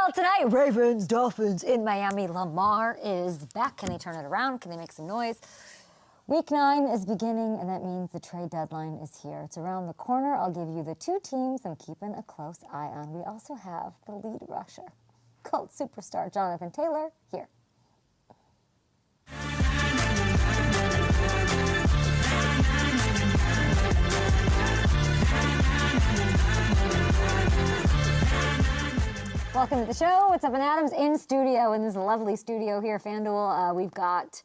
Well, tonight, Ravens, Dolphins in Miami. Lamar is back. Can they turn it around? Can they make some noise? Week 9 is beginning, and that means the trade deadline is here. It's around the corner. I'll give you the two teams I'm keeping a close eye on. We also have the lead rusher, Colts superstar Jonathan Taylor, here. Welcome to the show. What's up, in Adams in studio, in this lovely studio here, FanDuel. We've got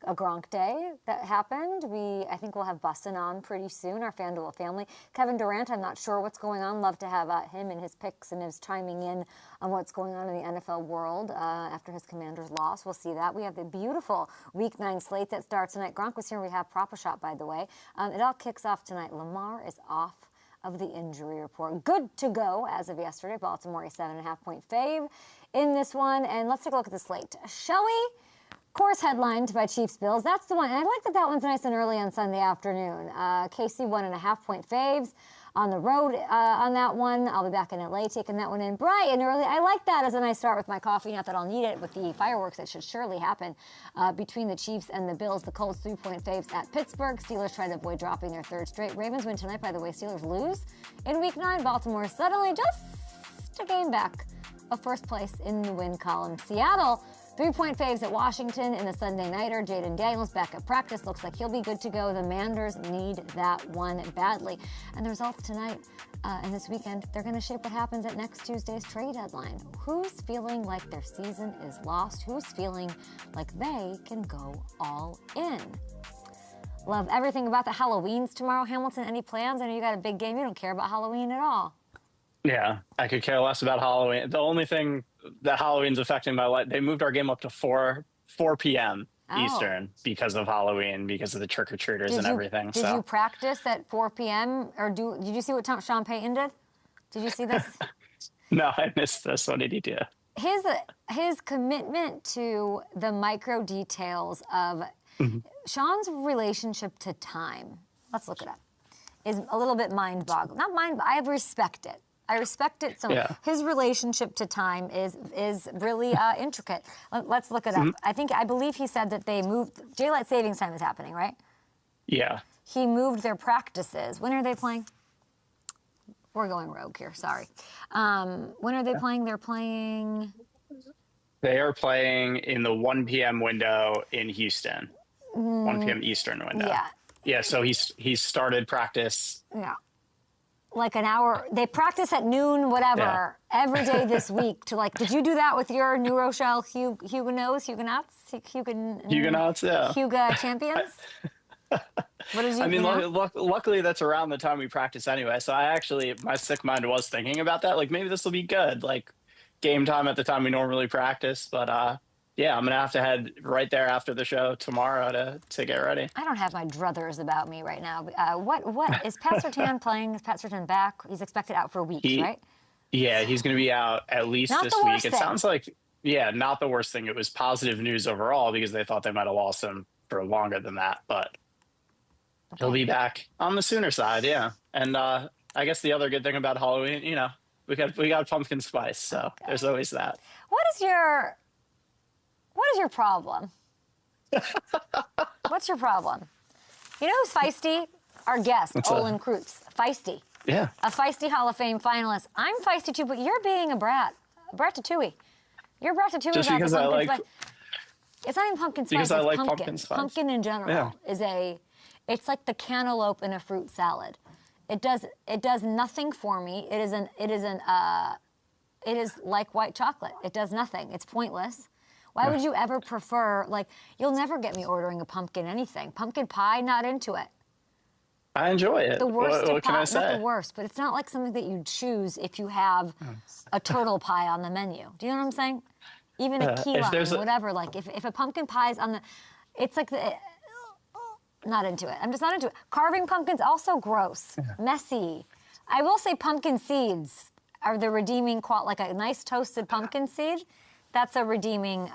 a Gronk Day that happened. I think we'll have Bustin' on pretty soon, our FanDuel family. Kevin Durant, I'm not sure what's going on. Love to have him and his picks and his chiming in on what's going on in the NFL world after his Commanders loss. We'll see that. We have the beautiful Week 9 slate that starts tonight. Gronk was here. We have Prop a Shot, by the way. It all kicks off tonight. Lamar is off of the injury report. Good to go as of yesterday. Baltimore, a 7.5-point fave in this one. And let's take a look at the slate. Shall we? Of course, headlined by Chiefs Bills. That's the one. And I like that one's nice and early on Sunday afternoon. KC 1.5-point faves on the road on that one. I'll be back in LA taking that one in bright and early. I like that as a nice start with my coffee. Not that I'll need it with the fireworks that should surely happen between the Chiefs and the Bills. The Colts 3-point faves at Pittsburgh. Steelers try to avoid dropping their third straight. Ravens win tonight, by the way. Steelers lose in Week 9. Baltimore suddenly just a game back of first place in the win column. Seattle 3-point faves at Washington in a Sunday nighter. Jaden Daniels back at practice. Looks like he'll be good to go. The Manders need that one badly. And the results tonight and this weekend, they're going to shape what happens at next Tuesday's trade deadline. Who's feeling like their season is lost? Who's feeling like they can go all in? Love everything about the Halloweens tomorrow. Hamilton, any plans? I know you got a big game. You don't care about Halloween at all. Yeah, I could care less about Halloween. The only thing that Halloween's affecting my life, they moved our game up to 4 p.m. Eastern because of Halloween, because of the trick-or-treaters and everything. Did you practice at 4 p.m.? Or did you see what Sean Payton did? Did you see this? No, I missed this. What did he do? His commitment to the micro details of Sean's relationship to time, let's look it up, is a little bit mind-boggling. Not mind, I respect it. I respect it so much. Yeah. His relationship to time is really intricate. Let's look it up. I believe he said that they moved, daylight savings time is happening, right? Yeah. He moved their practices. When are they playing? We're going rogue here, sorry. When are they playing? They are playing in the 1 p.m. window in Houston. 1 p.m. Eastern window. Yeah. Yeah, so he's started practice. Yeah. Like an hour. They practice at noon, whatever, every day this week. Did you do that with your New Rochelle Huguenots? Huguenots, yeah. Huga champions? What did you? I mean, luckily that's around the time we practice anyway. So my sick mind was thinking about that. Like, maybe this will be good. Like, game time at the time we normally practice. But yeah, I'm gonna have to head right there after the show tomorrow to get ready. I don't have my druthers about me right now. What is Pat Surtain playing? Is Pat Surtain back? He's expected out for weeks, right? Yeah, he's gonna be out at least this week. It sounds like, yeah, not the worst thing. It was positive news overall because they thought they might have lost him for longer than that, but he'll be back on the sooner side, yeah. And I guess the other good thing about Halloween, we got pumpkin spice, so there's always that. What is your problem? What's your problem? You know who's feisty? Our guest, Olin Kreutz. Feisty. Yeah. A feisty Hall of Fame finalist. I'm feisty too, but you're being a brat. A brat-tatouille. You're brat-tatouille just about because the I pumpkin like spice. It's not even pumpkin spice, because it's I like pumpkin. pumpkin spice. Pumpkin in general it's like the cantaloupe in a fruit salad. It does nothing for me. It is like white chocolate. It does nothing. It's pointless. Why would you ever prefer, you'll never get me ordering a pumpkin anything. Pumpkin pie, not into it. I enjoy it. The worst what can I say? Not the worst, but it's not like something that you'd choose if you have a turtle pie on the menu. Do you know what I'm saying? Even a key lime, whatever. If a pumpkin pie's on the, it's like not into it. I'm just not into it. Carving pumpkins, also gross, messy. I will say pumpkin seeds are the redeeming like a nice toasted pumpkin seed. That's a redeeming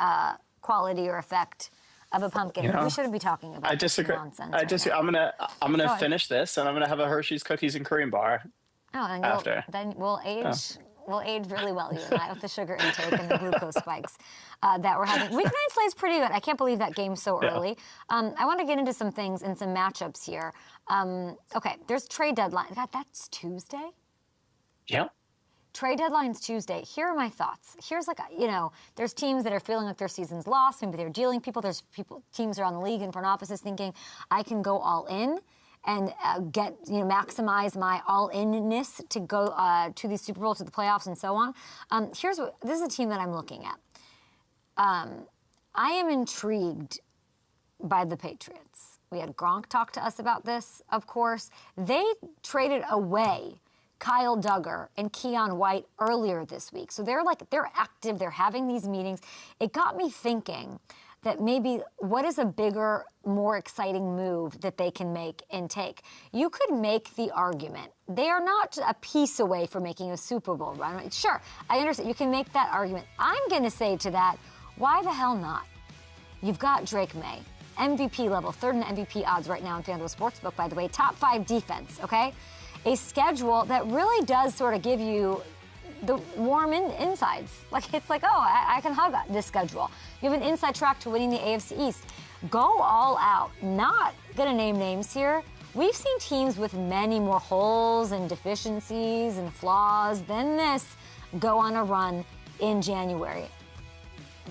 quality or effect of a pumpkin. We shouldn't be talking about I disagree. Nonsense. I disagree. I'm gonna finish this, and I'm gonna have a Hershey's cookies and cream bar. Oh, and after. Then we'll age will age really well, you and I, with the sugar intake and the glucose spikes that we're having. Week 9 slate's pretty good. I can't believe that game's so early. I want to get into some things and some matchups here. Okay, there's trade deadline. God, that's Tuesday? Yeah. Trade deadline's Tuesday. Here are my thoughts. Here's there's teams that are feeling like their season's lost. Maybe they're dealing people. There's teams around the league and front offices thinking, I can go all in and maximize my all-inness to go to the Super Bowl, to the playoffs, and so on. This is a team that I'm looking at. I am intrigued by the Patriots. We had Gronk talk to us about this, of course. They traded away Kyle Duggar and Keon White earlier this week. So they're active, they're having these meetings. It got me thinking that maybe what is a bigger, more exciting move that they can make and take? You could make the argument. They are not a piece away from making a Super Bowl run. Sure, I understand. You can make that argument. I'm going to say to that, why the hell not? You've got Drake May, MVP level, third in MVP odds right now in FanDuel Sportsbook, by the way. Top 5 defense, okay? A schedule that really does sort of give you the warm insides. It's like, I can hug this schedule. You have an inside track to winning the AFC East. Go all out. Not going to name names here. We've seen teams with many more holes and deficiencies and flaws than this go on a run in January.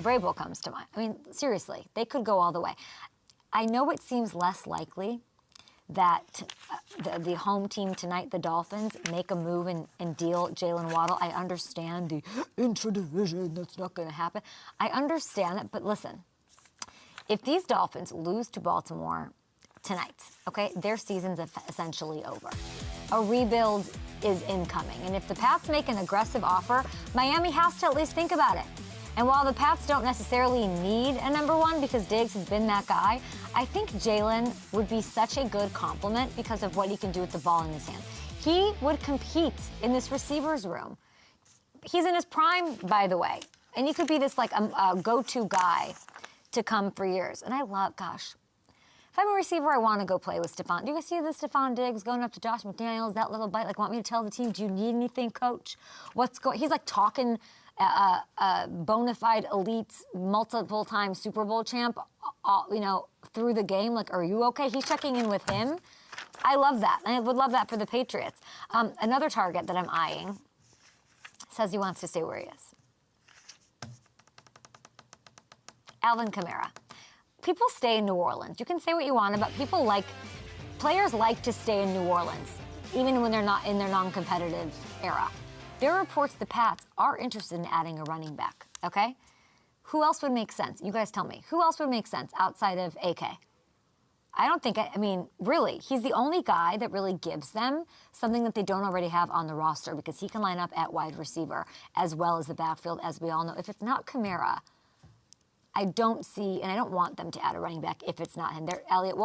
Vrabel comes to mind. I mean, seriously, they could go all the way. I know it seems less likely that the home team tonight, the Dolphins, make a move and deal Jalen Waddle. I understand the intra-division, that's not going to happen. I understand it, but listen, if these Dolphins lose to Baltimore tonight, okay, their season's essentially over. A rebuild is incoming, and if the Pats make an aggressive offer, Miami has to at least think about it. And while the Pats don't necessarily need a number one because Diggs has been that guy, I think Jalen would be such a good complement because of what he can do with the ball in his hand. He would compete in this receivers room. He's in his prime, by the way. And he could be this a go-to guy to come for years. And I love, gosh, if I'm a receiver, I want to go play with Stephon. Do you guys see this Stephon Diggs going up to Josh McDaniels, that little bite? Want me to tell the team, do you need anything, coach? He's talking bona fide elite, multiple-time Super Bowl champ, through the game. Are you okay? He's checking in with him. I love that. I would love that for the Patriots. Another target that I'm eyeing says he wants to stay where he is. Alvin Kamara. People stay in New Orleans. You can say what you want about players like to stay in New Orleans, even when they're not in their non-competitive era. There are reports the Pats are interested in adding a running back, okay? Who else would make sense? You guys tell me. Who else would make sense outside of AK? I don't think, really, he's the only guy that really gives them something that they don't already have on the roster because he can line up at wide receiver as well as the backfield, as we all know. If it's not Kamara, I don't see, and I don't want them to add a running back if it's not him. They're Elliott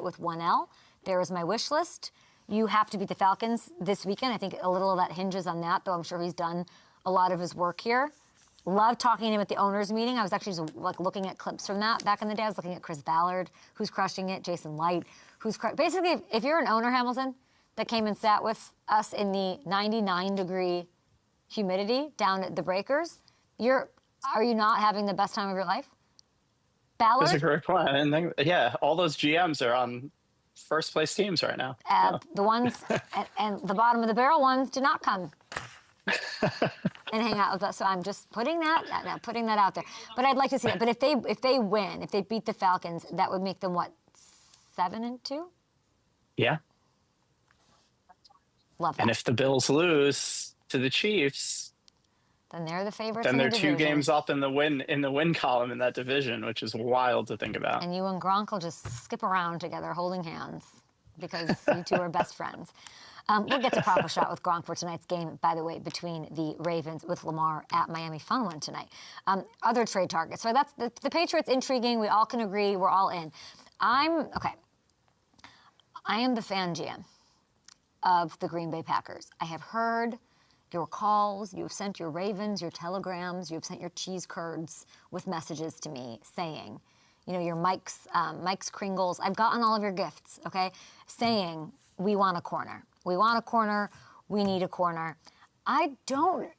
with 1 L. There is my wish list. You have to beat the Falcons this weekend. I think a little of that hinges on that, though I'm sure he's done a lot of his work here. Love talking to him at the owners' meeting. I was actually just looking at clips from that back in the day. I was looking at Chris Ballard, who's crushing it, Jason Light, basically, if you're an owner, Hamilton, that came and sat with us in the 99-degree humidity down at the Breakers, are you not having the best time of your life? Ballard? That's a great point. And all those GMs are on first place teams right now. The ones and the bottom of the barrel ones do not come and hang out with us. So I'm just putting that out there. But I'd like to see that. But if they win, if they beat the Falcons, that would make them what, 7-2? Yeah. Love that. And if the Bills lose to the Chiefs, then they're the favorites. Then they're two games up in the win column in that division, which is wild to think about. And you and Gronk will just skip around together holding hands because you two are best friends. We'll get to proper shot with Gronk for tonight's game, by the way, between the Ravens with Lamar at Miami. Fun one tonight. Other trade targets. So that's the Patriots intriguing. We all can agree. We're all in. I am the fan GM of the Green Bay Packers. I have heard your calls, you've sent your Ravens, your telegrams, you've sent your cheese curds with messages to me saying, your Mike's Kringles, I've gotten all of your gifts, okay, saying we want a corner. We want a corner, we need a corner. I don't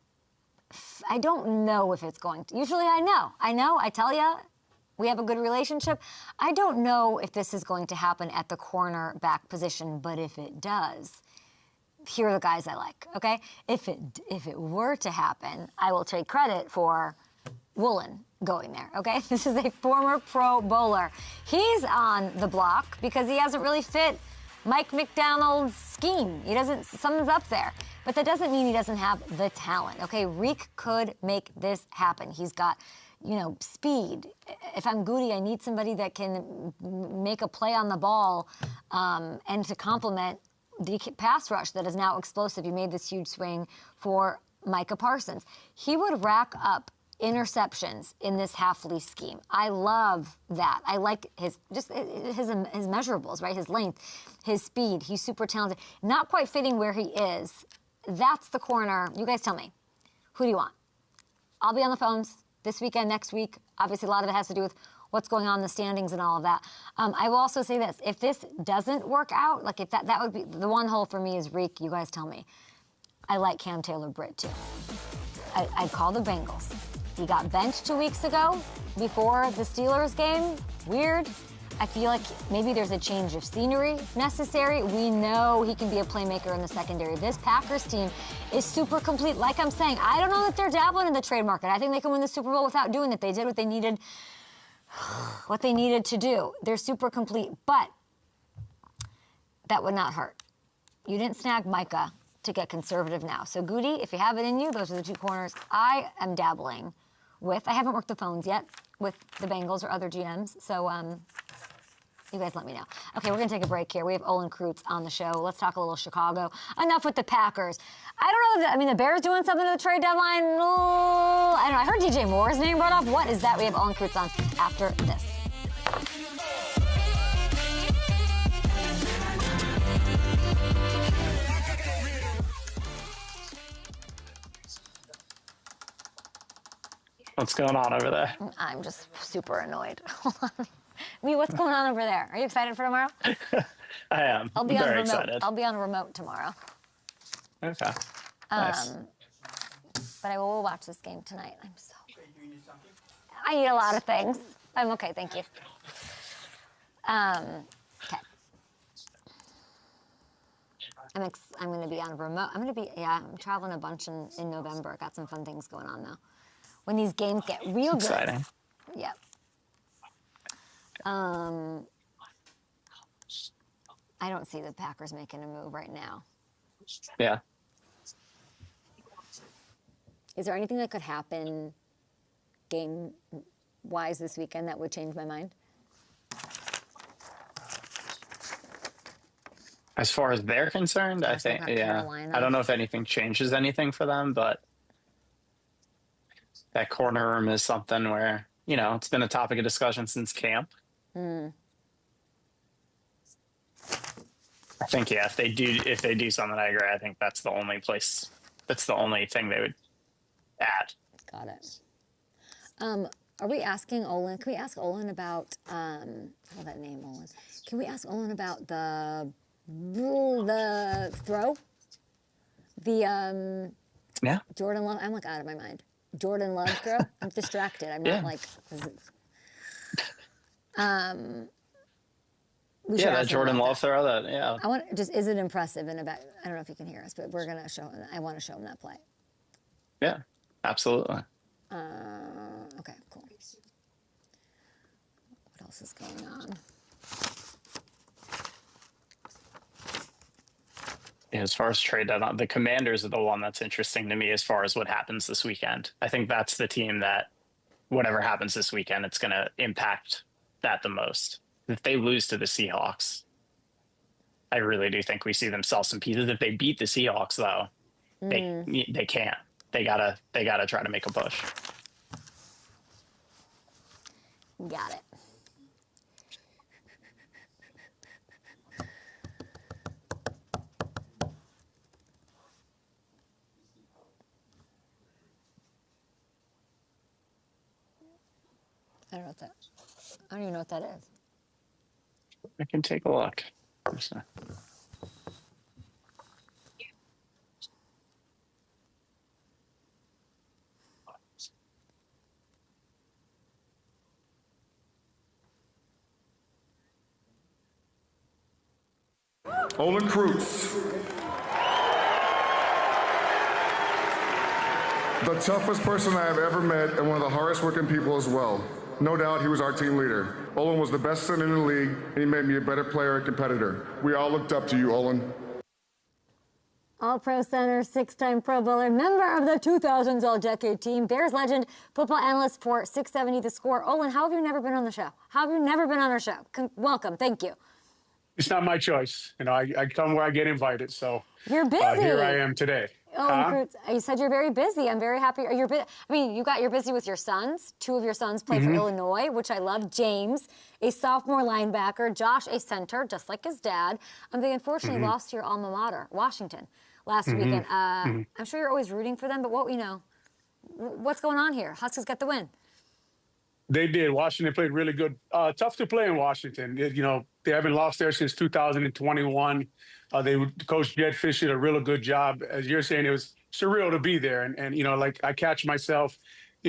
I don't know if it's going to. Usually I know. I tell you, we have a good relationship. I don't know if this is going to happen at the cornerback position, but if it does, here are the guys I like, okay? If it were to happen, I will take credit for Olin going there, okay? This is a former Pro Bowler. He's on the block because he hasn't really fit Mike McDonald's scheme. Something's up there. But that doesn't mean he doesn't have the talent, okay? Reek could make this happen. He's got, speed. If I'm Goody, I need somebody that can make a play on the ball and to complement the pass rush that is now explosive. He made this huge swing for Micah Parsons. He would rack up interceptions in this half-lease scheme. I love that. I like his measurables, right? His length, his speed. He's super talented. Not quite fitting where he is. That's the corner. You guys tell me. Who do you want? I'll be on the phones this weekend, next week. Obviously, a lot of it has to do with what's going on in the standings and all of that. I will also say this. If this doesn't work out, like if that would be the one hole for me is Reek. You guys tell me. I like Cam Taylor-Britt, too. I'd call the Bengals. He got benched 2 weeks ago before the Steelers game. Weird. I feel like maybe there's a change of scenery necessary. We know he can be a playmaker in the secondary. This Packers team is super complete. Like I'm saying, I don't know that they're dabbling in the trade market. I think they can win the Super Bowl without doing it. They did what they needed to do. They're super complete, but that would not hurt. You didn't snag Micah to get conservative now. So Goody, if you have it in you, those are the two corners I am dabbling with. I haven't worked the phones yet with the Bengals or other GMs, so you guys let me know. Okay, we're going to take a break here. We have Olin Kreutz on the show. Let's talk a little Chicago. Enough with the Packers. I don't know. The Bears doing something to the trade deadline? I don't know. I heard DJ Moore's name brought up. What is that? We have Olin Kreutz on after this. What's going on over there? I'm just super annoyed. Hold on. What's going on over there? Are you excited for tomorrow? I am. I'll be very excited. I'll be on a remote tomorrow. Okay. Nice. But I will watch this game tonight. I need a lot of things. I'm okay, thank you. Okay. I'm going to be on a remote. I'm traveling a bunch in November. Got some fun things going on, though. When these games get real good. Exciting. Yep. I don't see the Packers making a move right now. Yeah. Is there anything that could happen game-wise this weekend that would change my mind? As far as they're concerned, I think, Carolina. I don't know if anything changes anything for them, but that corner room is something where, it's been a topic of discussion since camp. I think, if they do something, I agree. I think that's the only thing they would add. Got it. Are we asking Olin? Can we ask Olin about that name, Olin? Can we ask Olin about the throw? Yeah. Jordan Love. I'm out of my mind. Jordan Love throw. I'm distracted. I'm not that Jordan Love throw. I want is it impressive? I don't know if you can hear us, but we're gonna show him. I want to show him that play. Yeah, absolutely. Okay, cool. What else is going on? As far as trade deadline, the Commanders are the one that's interesting to me as far as what happens this weekend. I think that's the team that, whatever happens this weekend, it's going to impact that the most. If they lose to the Seahawks, I really do think we see them sell some pieces. If they beat the Seahawks, though, they can't. They gotta try to make a push. Got it. I don't even know what that is. I can take a look. Olin Kreutz. The toughest person I have ever met and one of the hardest working people as well. No doubt he was our team leader. Olin was the best center in the league, and he made me a better player and competitor. We all looked up to you, Olin. All-Pro center, six-time Pro Bowler, member of the 2000s All-Decade team, Bears legend, football analyst for 670 The Score. Olin, how have you never been on the show? How have you never been on our show? Welcome. Thank you. It's not my choice. You know, I come where I get invited. So you're busy. Here I am today. Olin Kreutz, you said you're very busy. I'm very happy. I mean, you're busy with your sons. Two of your sons play for Illinois, which I love. James, a sophomore linebacker. Josh, a center, just like his dad. They unfortunately lost to your alma mater, Washington, last weekend. I'm sure you're always rooting for them, but what's going on here? Huskies got the win. They did. Washington played really good. Tough to play in Washington. They haven't lost there since 2021. Coach Jed Fish did a really good job. As you're saying, it was surreal to be there. And like I catch myself,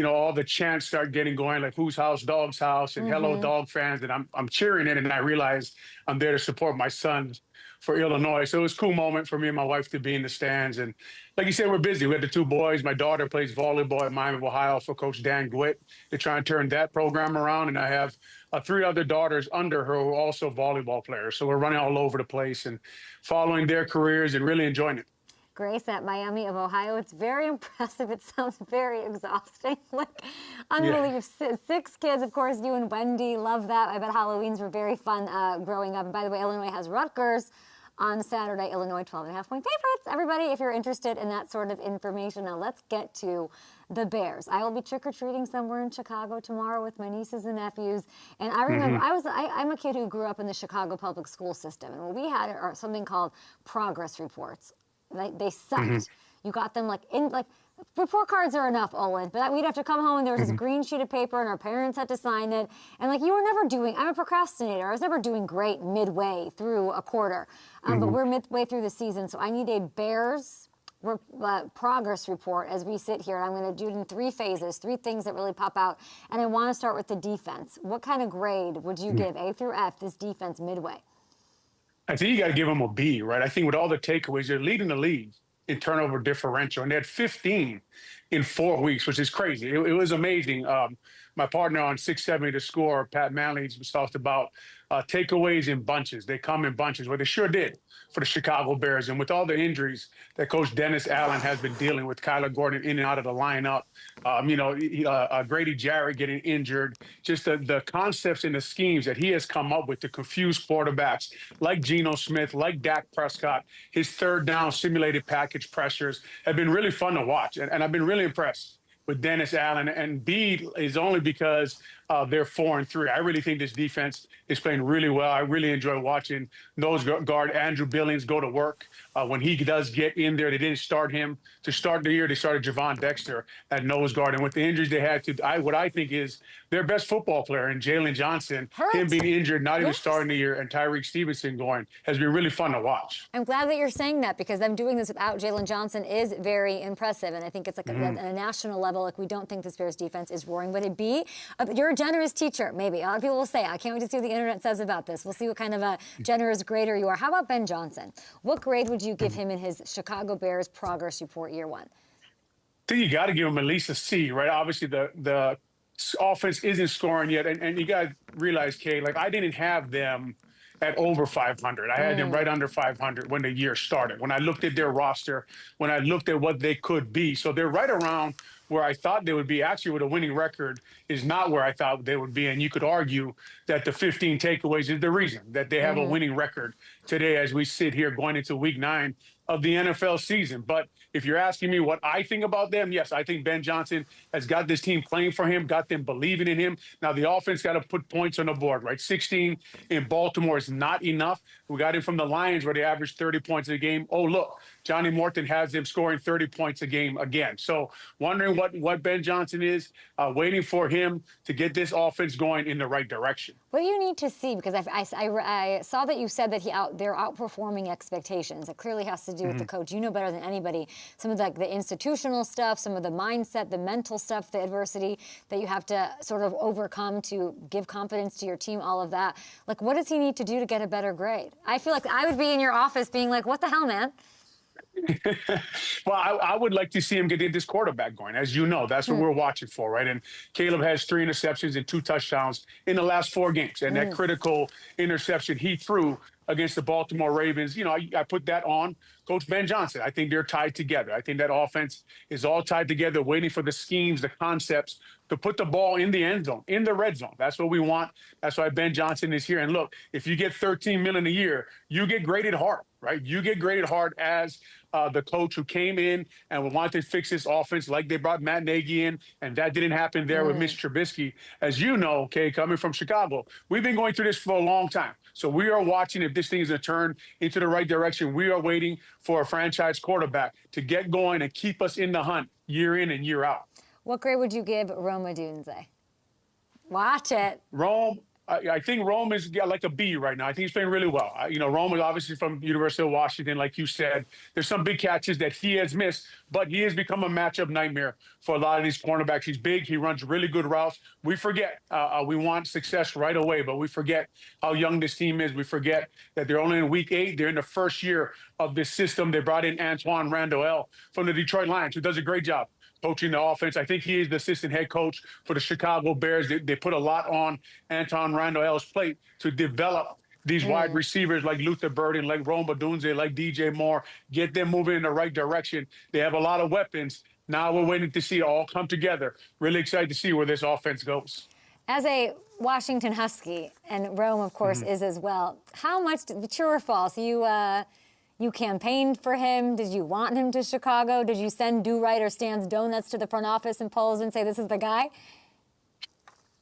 all the chants start getting going, like whose house, dog's house, and hello, dog fans. And I'm cheering it. And I realize I'm there to support my sons for Illinois. So it was a cool moment for me and my wife to be in the stands. And like you said, we're busy. We had the two boys. My daughter plays volleyball at Miami of Ohio for Coach Dan Gwitt. They're trying to turn that program around. And I have three other daughters under her who are also volleyball players. So we're running all over the place and following their careers and really enjoying it. Grace at Miami of Ohio. It's very impressive. It sounds very exhausting. Unbelievable. Yeah. 6 kids, of course, you and Wendy love that. I bet Halloweens were very fun growing up. And by the way, Illinois has Rutgers on Saturday. Illinois 12.5-point favorites. Everybody, if you're interested in that sort of information. Now let's get to the Bears. I will be trick-or-treating somewhere in Chicago tomorrow with my nieces and nephews. And I remember I'm a kid who grew up in the Chicago public school system. And what we had are something called progress reports. They sucked. You got them report cards are enough, Olin, but we'd have to come home and there was this green sheet of paper and our parents had to sign it. And you were never I'm a procrastinator. I was never doing great midway through a quarter. But we're midway through the season, so I need a Bears progress report as we sit here. I'm going to do it in 3 phases, 3 things that really pop out. And I want to start with the defense. What kind of grade would you give A through F this defense midway? I think you got to give them a B, right? I think with all the takeaways, they're leading the league in turnover differential, and they had 15 in 4 weeks, which is crazy. It was amazing. My partner on 670 The Score, Pat Manley, talked about takeaways in bunches. They come in bunches. Well, they sure did for the Chicago Bears. And with all the injuries that Coach Dennis Allen has been dealing with, Kyler Gordon in and out of the lineup, Grady Jarrett getting injured, just the concepts and the schemes that he has come up with to confuse quarterbacks like Geno Smith, like Dak Prescott, his third down simulated package pressures have been really fun to watch. And I've been really impressed with Dennis Allen, and B is only because they're 4-3. I really think this defense is playing really well. I really enjoy watching nose guard Andrew Billings go to work. When he does get in there, they didn't start him to start the year. They started Javon Dexter at nose guard, and with the injuries they had what I think is their best football player, and Jalen Johnson, him being injured, not even starting the year, and Tyreek Stevenson going, has been really fun to watch. I'm glad that you're saying that because them doing this without Jalen Johnson is very impressive, and I think it's at a national level, we don't think this Bears defense is roaring. Would it be? You're a generous teacher, maybe. A lot of people will say, I can't wait to see what the internet says about this. We'll see what kind of a generous grader you are. How about Ben Johnson? What grade would you give him in his Chicago Bears progress report year 1? I think you got to give him at least a C, right? Obviously, the offense isn't scoring yet, and you got to realize, Kay, I didn't have them at over 500. I had them right under 500 when the year started. When I looked at their roster, when I looked at what they could be, so they're right around where I thought they would be. Actually, with a winning record is not where I thought they would be. And you could argue that the 15 takeaways is the reason that they have a winning record today as we sit here going into week 9 of the NFL season. But if you're asking me what I think about them, yes, I think Ben Johnson has got this team playing for him, got them believing in him. Now, the offense got to put points on the board, right? 16 in Baltimore is not enough. We got him from the Lions where they averaged 30 points a game. Oh, look, Johnny Morton has them scoring 30 points a game again. So wondering what Ben Johnson is, waiting for him to get this offense going in the right direction. What do you need to see? Because I saw that you said that they're outperforming expectations. It clearly has to do with the coach. You know better than anybody some of the institutional stuff, some of the mindset, the mental stuff, the adversity that you have to sort of overcome to give confidence to your team, all of that. Like, what does he need to do to get a better grade? I feel like I would be in your office being like, what the hell, man? Well, I would like to see him get this quarterback going. As you know, that's what we're watching for, right? And Caleb has 3 interceptions and 2 touchdowns in the last 4 games. And that critical interception he threw against the Baltimore Ravens, you know, I put that on Coach Ben Johnson. I think they're tied together. I think that offense is all tied together, waiting for the schemes, the concepts to put the ball in the end zone, in the red zone. That's what we want. That's why Ben Johnson is here. And look, if you get $13 million a year, you get graded hard, right? You get graded hard as the coach who came in and wanted to fix this offense, like they brought Matt Nagy in, and that didn't happen there with Mitch Trubisky. As you know, okay, coming from Chicago, we've been going through this for a long time. So we are watching if this thing is going to turn into the right direction. We are waiting for a franchise quarterback to get going and keep us in the hunt year in and year out. What grade would you give Rome Odunze? Watch it. Rome, I think Rome is like a B right now. I think he's playing really well. You know, Rome is obviously from University of Washington, like you said. There's some big catches that he has missed, but he has become a matchup nightmare for a lot of these cornerbacks. He's big. He runs really good routes. We forget. We want success right away, but we forget how young this team is. We forget that they're only in week 8. They're in the first year of this system. They brought in Antoine Randall from the Detroit Lions, who does a great job coaching the offense. I think he is the assistant head coach for the Chicago Bears. They put a lot on Anton Randall's plate to develop these wide receivers like Luther Burden, like Rome Odunze, like DJ Moore, get them moving in the right direction. They have a lot of weapons. Now we're waiting to see it all come together. Really excited to see where this offense goes. As a Washington Husky, and Rome, of course, is as well, how much, true or false, you campaigned for him? Did you want him to Chicago? Did you send Do-Right or Stan's Donuts to the front office and polls and say, this is the guy?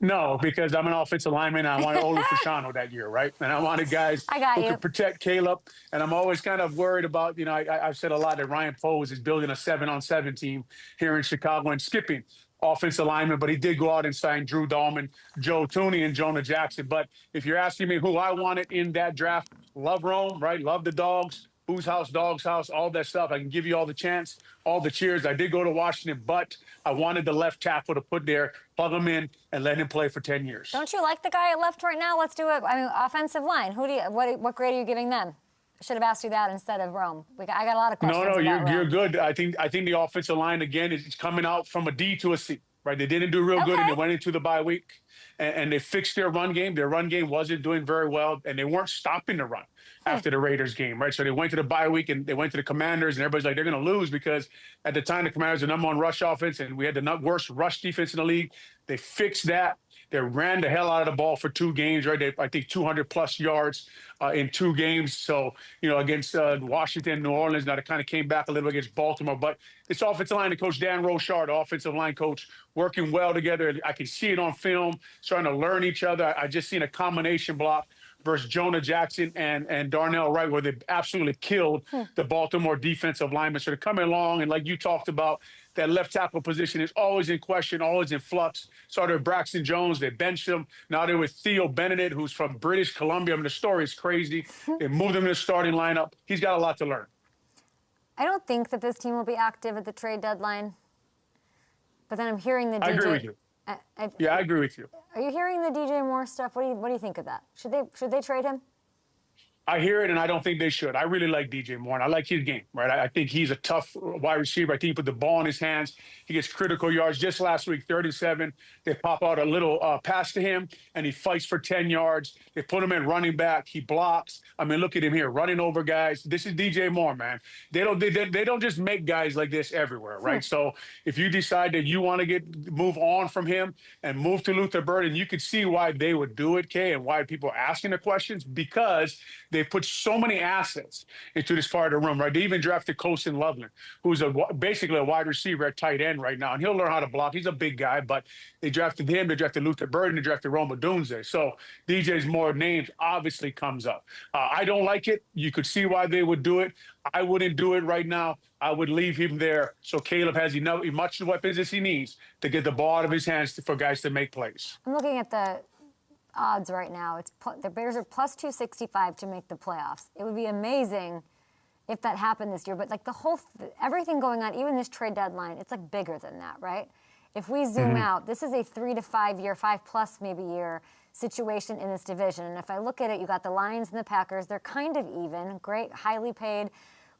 No, because I'm an offensive lineman. And I wanted Olin Kreutz that year, right? And I wanted guys who could protect Caleb. And I'm always kind of worried about, you know, I've said a lot that Ryan Poles is building a 7-on-7 team here in Chicago and skipping offensive lineman, but he did go out and sign Drew Dahlman, Joe Tooney, and Jonah Jackson. But if you're asking me who I wanted in that draft, love Rome, right? Love the Dogs. Whose house, dog's house, all that stuff. I can give you all the chants, all the cheers. I did go to Washington, but I wanted the left tackle to put there, plug him in, and let him play for 10 years. Don't you like the guy at left right now? Let's do it. I mean, offensive line. What grade are you giving them? I should have asked you that instead of Rome. I got a lot of questions. No, you're good. I think the offensive line again is coming out from a D to a C. Right, they didn't do real good, and they went into the bye week, and they fixed their run game. Their run game wasn't doing very well, and they weren't stopping the run after the Raiders game, right? So they went to the bye week, and they went to the Commanders, and everybody's like, they're going to lose because at the time the Commanders were the #1 rush offense, and we had the worst rush defense in the league. They fixed that. They ran the hell out of the ball for 2 games, right? I think 200-plus yards in 2 games. So, you know, against Washington, New Orleans, now they kind of came back a little bit against Baltimore. But this offensive line, the coach Dan Rochard, the offensive line coach, working well together. I can see it on film, starting to learn each other. I just seen a combination block versus Jonah Jackson and Darnell Wright, where they absolutely killed the Baltimore defensive linemen. So they're coming along, and like you talked about, that left tackle position is always in question, always in flux. Started with Braxton Jones. They benched him. Now they're with Theo Benedict, who's from British Columbia. I mean, the story is crazy. They moved him to the starting lineup. He's got a lot to learn. I don't think that this team will be active at the trade deadline. But then I'm hearing the DJ. I agree with you. I agree with you. Are you hearing the DJ Moore stuff? What do you think of that? Should they trade him? I hear it, and I don't think they should. I really like DJ Moore, and I like his game, right? I think he's a tough wide receiver. I think he put the ball in his hands. He gets critical yards. Just last week, 37, they pop out a little pass to him, and he fights for 10 yards. They put him in running back. He blocks. I mean, look at him here, running over guys. This is DJ Moore, man. They don't just make guys like this everywhere, right? So if you decide that you want to move on from him and move to Luther Burden, you could see why they would do it, Kay, and why people are asking the questions, because they put so many assets into this part of the room, right? They even drafted Colson Loveland, who's basically a wide receiver at tight end right now, and he'll learn how to block. He's a big guy, but they drafted him. They drafted Luther Burden. They drafted Rome Odunze. So DJ's more names obviously comes up. I don't like it. You could see why they would do it. I wouldn't do it right now. I would leave him there so Caleb has much weapons as he needs to get the ball out of his hands for guys to make plays. I'm looking at the odds right now. The Bears are plus 265 to make the playoffs. It would be amazing if that happened this year. But like everything going on, even this trade deadline, it's like bigger than that, right? If we zoom out, this is a 3 to 5 year, 5+ maybe year situation in this division. And if I look at it, you got the Lions and the Packers. They're kind of even. Great, highly paid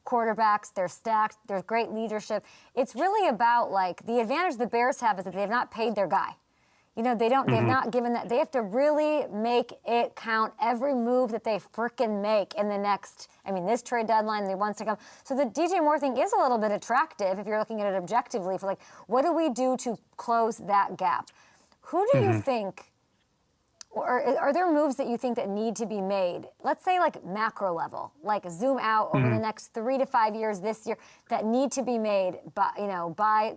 quarterbacks. They're stacked. There's great leadership. It's really about like the advantage the Bears have is that they have not paid their guy. You know, they've not given that. They have to really make it count every move that they frickin' make in the next, this trade deadline, the ones to come. So the DJ Moore thing is a little bit attractive if you're looking at it objectively for like, what do we do to close that gap? Who do you think, or are there moves that you think that need to be made? Let's say like macro level, like zoom out over the next 3 to 5 years this year that need to be made by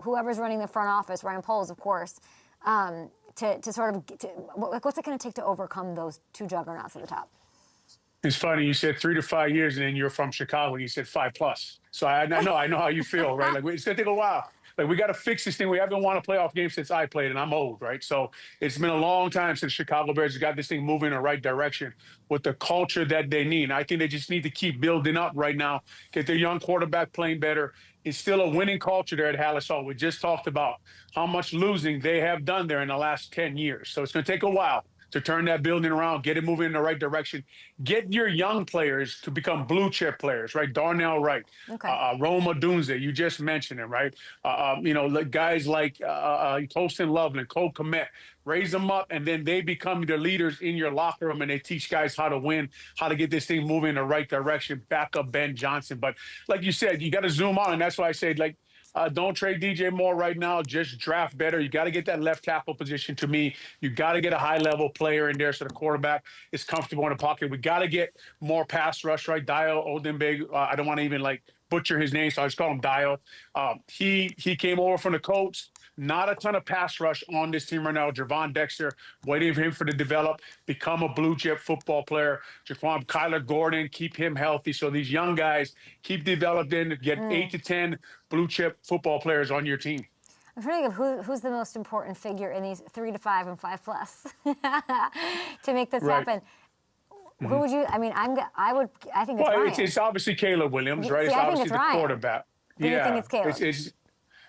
whoever's running the front office, Ryan Poles, of course, what's it going to take to overcome those two juggernauts at the top? It's funny you said 3 to 5 years, and then you're from Chicago, and you said 5+. So I know how you feel, right? Like it's going to take a while. Like we got to fix this thing. We haven't won a playoff game since I played, and I'm old, right? So it's been a long time since Chicago Bears got this thing moving in the right direction with the culture that they need. And I think they just need to keep building up right now, get their young quarterback playing better. It's still a winning culture there at Hallis Hall. We just talked about how much losing they have done there in the last 10 years. So it's going to take a while to turn that building around, get it moving in the right direction, get your young players to become blue chip players, right? Darnell Wright, Rome Odunze, you just mentioned him, right? Guys like Colston Loveland, Cole Kmet, raise them up, and then they become the leaders in your locker room, and they teach guys how to win, how to get this thing moving in the right direction, back up Ben Johnson. But like you said, you got to zoom on, and that's why I say, don't trade DJ Moore right now. Just draft better. You got to get that left tackle position to me. You got to get a high-level player in there so the quarterback is comfortable in the pocket. We got to get more pass rush, right? Dio Odembe. I don't want to even butcher his name, so I just call him Dio. He came over from the Colts. Not a ton of pass rush on this team right now. Javon Dexter, waiting for him to develop, become a blue chip football player. Kyler Gordon, keep him healthy. So these young guys keep developing, get 8 to 10 blue chip football players on your team. I'm trying to think of who's the most important figure in these 3 to 5 and 5+ to make this happen. Who would you? I think it's Ryan. It's obviously Caleb Williams, right? See, it's obviously the Ryan. quarterback. Do you think it's Caleb?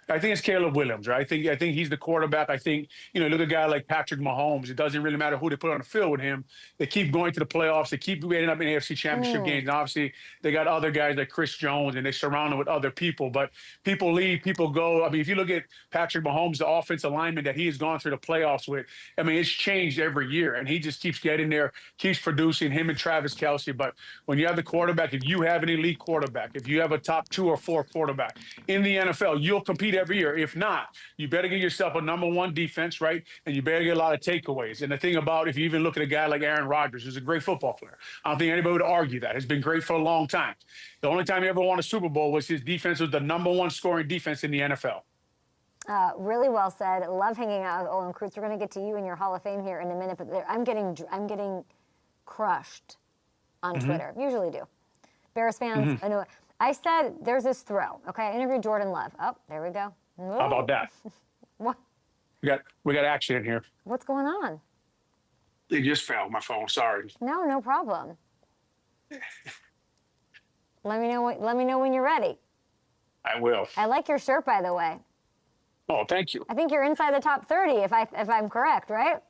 I think it's Caleb Williams, right? I think he's the quarterback. I think, look at a guy like Patrick Mahomes. It doesn't really matter who they put on the field with him. They keep going to the playoffs. They keep ending up in AFC Championship games. And obviously, they got other guys like Chris Jones, and they surround him with other people. But people leave, people go. If you look at Patrick Mahomes, the offensive lineman that he has gone through the playoffs with, it's changed every year. And he just keeps getting there, keeps producing, him and Travis Kelce. But when you have the quarterback, if you have an elite quarterback, if you have a top 2 or 4 quarterback in the NFL, you'll compete every year. If not, you better get yourself a number 1 defense, right? And you better get a lot of takeaways. And the thing about, if you even look at a guy like Aaron Rodgers, who's a great football player, I don't think anybody would argue that. He's been great for a long time. The only time he ever won a Super Bowl was his defense was the number 1 scoring defense in the NFL. Really well said. Love hanging out with Olin Kreutz. We're going to get to you in your Hall of Fame here in a minute, but I'm getting crushed on Twitter. Usually do. Bears fans, I know. I said there's this throw. Okay, I interviewed Jordan Love. Oh, there we go. Whoa. How about that? What? We got action in here. What's going on? It just fell. My phone. Sorry. No problem. Let me know when you're ready. I will. I like your shirt, by the way. Oh, thank you. I think you're inside the top 30, if I'm correct, right?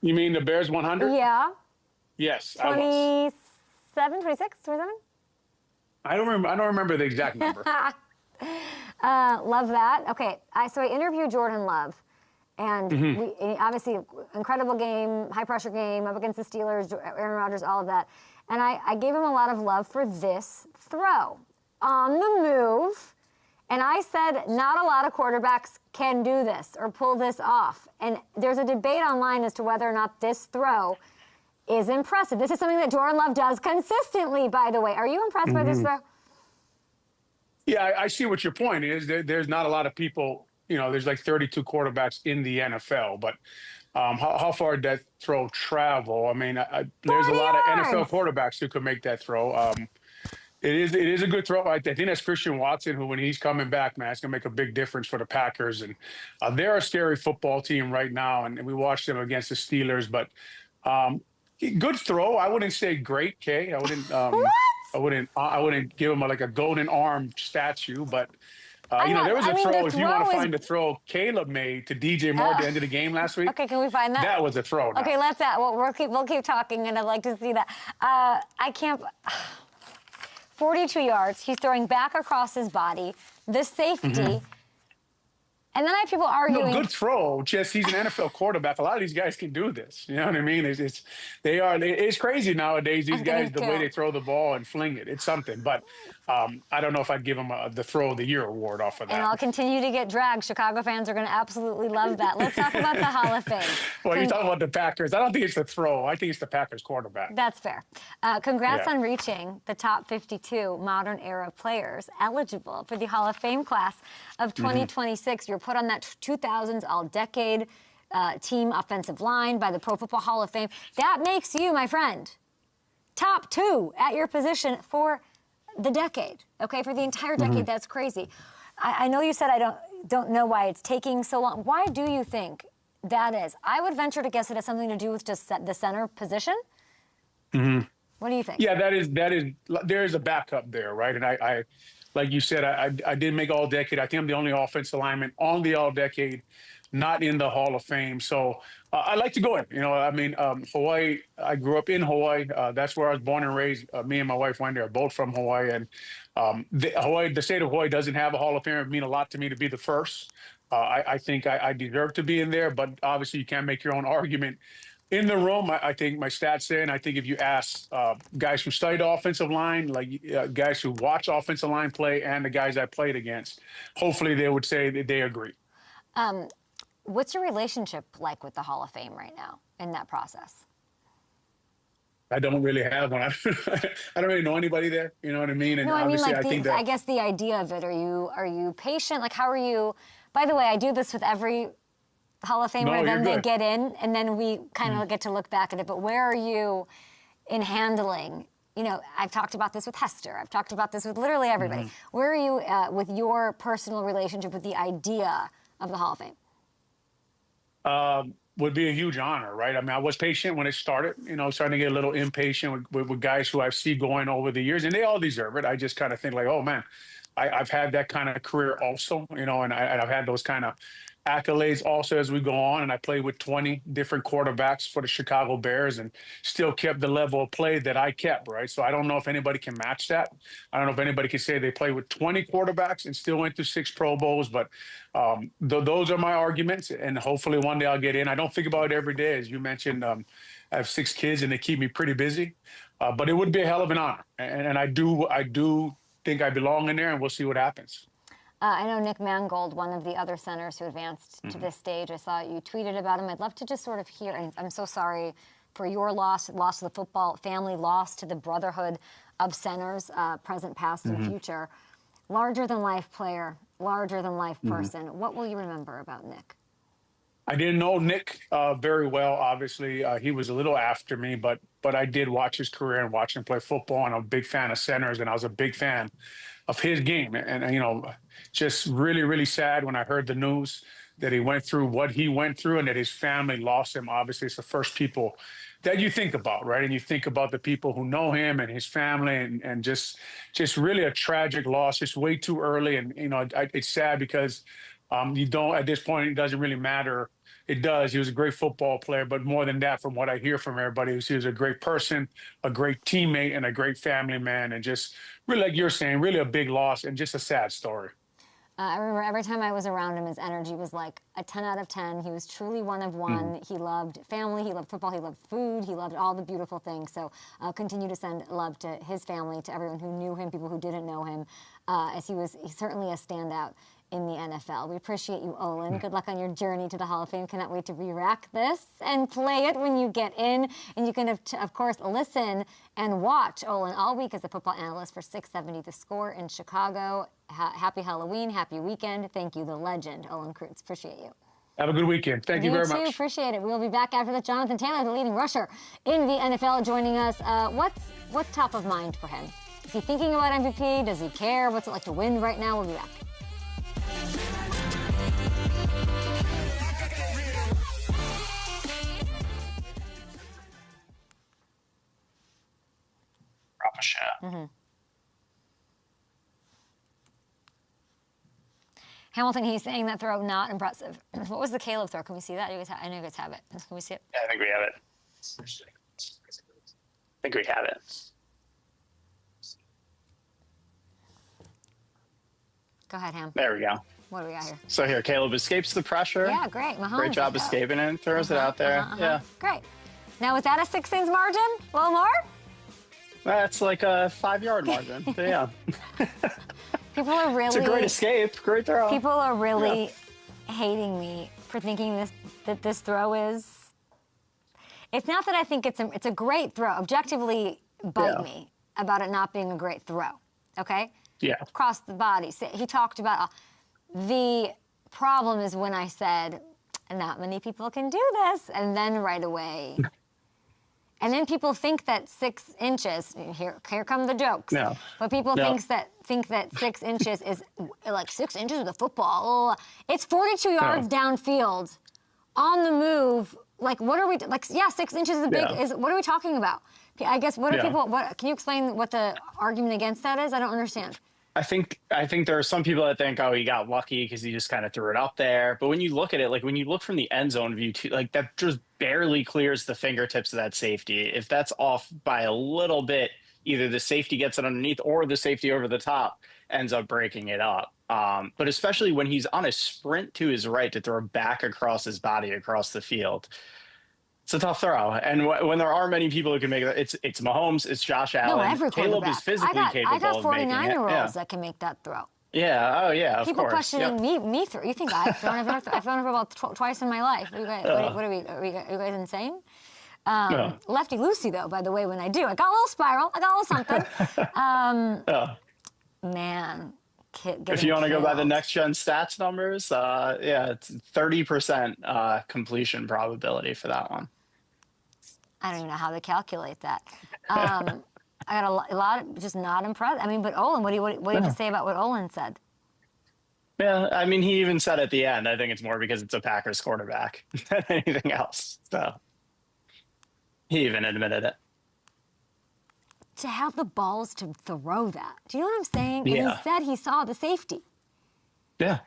You mean the Bears 100? Yeah. Yes, 27, 26, 27? I don't remember the exact number. Love that. Okay, so I interviewed Jordan Love, and we obviously incredible game, high pressure game up against the Steelers, Aaron Rodgers, all of that, and I gave him a lot of love for this throw on the move, and I said not a lot of quarterbacks can do this or pull this off, and there's a debate online as to whether or not this throw is impressive. This is something that Jordan Love does consistently, by the way. Are you impressed by this throw? Yeah, I see what your point is. There's not a lot of people, there's like 32 quarterbacks in the NFL, but how far did that throw travel? There's a lot of NFL quarterbacks who could make that throw. It is a good throw. I think that's Christian Watson, who, when he's coming back, man, it's going to make a big difference for the Packers. And they're a scary football team right now, and we watched them against the Steelers. But good throw. I wouldn't say great, Kay. I wouldn't give him like a golden arm statue, but there was a throw. If you want to find a throw Caleb made to DJ Moore at the end of the game last week. Okay, can we find that? That was a throw. Okay, we'll keep talking, and I'd like to see that. I can't. 42 yards. He's throwing back across his body. The safety. And then I have people arguing. No, good throw. Just he's an NFL quarterback. A lot of these guys can do this. You know what I mean? It's crazy nowadays. These guys, the way they throw the ball and fling it, it's something. But I don't know if I'd give him the Throw of the Year award off of that. And I'll continue to get dragged. Chicago fans are going to absolutely love that. Let's talk about the Hall of Fame. Well, you're talking about the Packers. I don't think it's the throw. I think it's the Packers quarterback. That's fair. Congrats on reaching the top 52 modern era players eligible for the Hall of Fame class of 2026. You're put on that 2000s all-decade team offensive line by the Pro Football Hall of Fame. That makes you, my friend, top 2 at your position for the decade, okay? For the entire decade. That's crazy. I know you said I don't know why it's taking so long. Why do you think that is? I would venture to guess it has something to do with just the center position. What do you think? Yeah, there is a backup there, right? And I like you said, I did make all-decade. I think I'm the only offensive lineman on the all-decade, not in the Hall of Fame. So I like to go in. Hawaii, I grew up in Hawaii. That's where I was born and raised. Me and my wife went there, both from Hawaii. And the state of Hawaii doesn't have a Hall of Fame. It would mean a lot to me to be the first. I think I deserve to be in there, but obviously you can't make your own argument. In the room, I think my stats say, and I think if you ask guys who studied offensive line, like guys who watch offensive line play, and the guys I played against, hopefully they would say that they agree. What's your relationship like with the Hall of Fame right now in that process? I don't really have one. I don't really know anybody there. You know what I mean? And no, I mean, obviously, I guess the idea of it. Are you patient? Like, how are you? By the way, I do this with every Hall of Famer, then they get in, and then we kind of get to look back at it. But where are you in handling? I've talked about this with Hester. I've talked about this with literally everybody. Where are you with your personal relationship with the idea of the Hall of Fame? Would be a huge honor, right? I mean, I was patient when it started, starting to get a little impatient with guys who I've seen going over the years, and they all deserve it. I just kind of think like, oh, man, I've had that kind of career also, and I've had those kind of accolades also as we go on, and I played with 20 different quarterbacks for the Chicago Bears and still kept the level of play that I kept, right? So I don't know if anybody can match that. I don't know if anybody can say they played with 20 quarterbacks and still went through 6 Pro Bowls, but those are my arguments, and hopefully one day I'll get in. I don't think about it every day. As you mentioned, I have 6 kids and they keep me pretty busy, but it would be a hell of an honor, and I do think I belong in there, and we'll see what happens. I know Nick Mangold, one of the other centers who advanced to this stage. I saw you tweeted about him. I'd love to just sort of hear, and I'm so sorry for your loss to the football family, loss to the brotherhood of centers, present, past, and future. Larger-than-life player, larger-than-life person. What will you remember about Nick? I didn't know Nick very well, obviously. He was a little after me, but I did watch his career and watch him play football, and I'm a big fan of centers, and I was a big fan of his game. And just really, really sad when I heard the news that he went through what he went through and that his family lost him. Obviously, it's the first people that you think about, right? And you think about the people who know him and his family, and just really a tragic loss, just way too early. And, it's sad because at this point, it doesn't really matter. It does. He was a great football player, but more than that, from what I hear from everybody, he was a great person, a great teammate, and a great family man. And just really, like you're saying, really a big loss and just a sad story. I remember every time I was around him, his energy was like a 10 out of 10. He was truly one of one. He loved family. He loved football. He loved food. He loved all the beautiful things. So I'll continue to send love to his family, to everyone who knew him, people who didn't know him, as he's certainly a standout in the NFL. We appreciate you, Olin. Good luck on your journey to the Hall of Fame. Cannot wait to re-rack this and play it when you get in. And you can, of course, listen and watch Olin all week as a football analyst for 670 The Score in Chicago. Happy Halloween. Happy weekend. Thank you, the legend, Olin Kreutz. Appreciate you. Have a good weekend. Thank you very much. You too. Appreciate it. We'll be back after that. Jonathan Taylor, the leading rusher in the NFL, joining us. What's top of mind for him? Is he thinking about MVP? Does he care? What's it like to win right now? We'll be back. Proper shot. Mm-hmm. Hamilton, he's saying that throw not impressive. What was the Caleb throw? Can we see that? I know you guys have it. Can we see it? Yeah, I think we have it. I think we have it. Go ahead, Ham. There we go. What do we got here? So here, Caleb escapes the pressure. Yeah, great. Mahomes. Great job escaping it and throws it out there. Yeah. Great. Now, was that a 6-inch margin? A little more? That's like a 5-yard margin. But yeah. People are really... It's a great escape. Great throw. People are really hating me for thinking that this throw is... It's not that I think it's a great throw. Objectively, bite me about it not being a great throw. Okay? Yeah. Across the body. He talked about... the problem is when I said, not many people can do this, and then right away... And then people think that 6 inches, here come the jokes. No. But people think that 6 inches is like 6 inches with a football. It's 42 yards downfield, on the move. Like, what are we, 6 inches is a big, what are we talking about? I guess, what are people, can you explain what the argument against that is? I don't understand. I think there are some people that think, oh, he got lucky because he just kind of threw it up there. But when you look at it, like when you look from the end zone view, too, like that just barely clears the fingertips of that safety. If that's off by a little bit, either the safety gets it underneath or the safety over the top ends up breaking it up. But especially when he's on a sprint to his right to throw back across his body across the field. It's a tough throw, and when there are many people who can make it, it's Mahomes, it's Josh Allen. No, every Caleb is physically capable of making it. I got 49-year-olds that can make that throw. Yeah. Oh, yeah. Of people course. questioning me through. You think I've thrown it? I've thrown it about twice in my life. What are we? Are you guys insane? Lefty loosey though. By the way, when I do, I got a little spiral. I got a little something. Man. If you want to go by the next gen stats numbers, it's 30% completion probability for that one. I don't even know how they calculate that. I got a lot of just not impressed. I mean, but Olin, what do you have to say about what Olin said? Yeah, I mean, he even said at the end, I think it's more because it's a Packers quarterback than anything else. So he even admitted it. To have the balls to throw that. Do you know what I'm saying? Yeah. And he said he saw the safety. Yeah.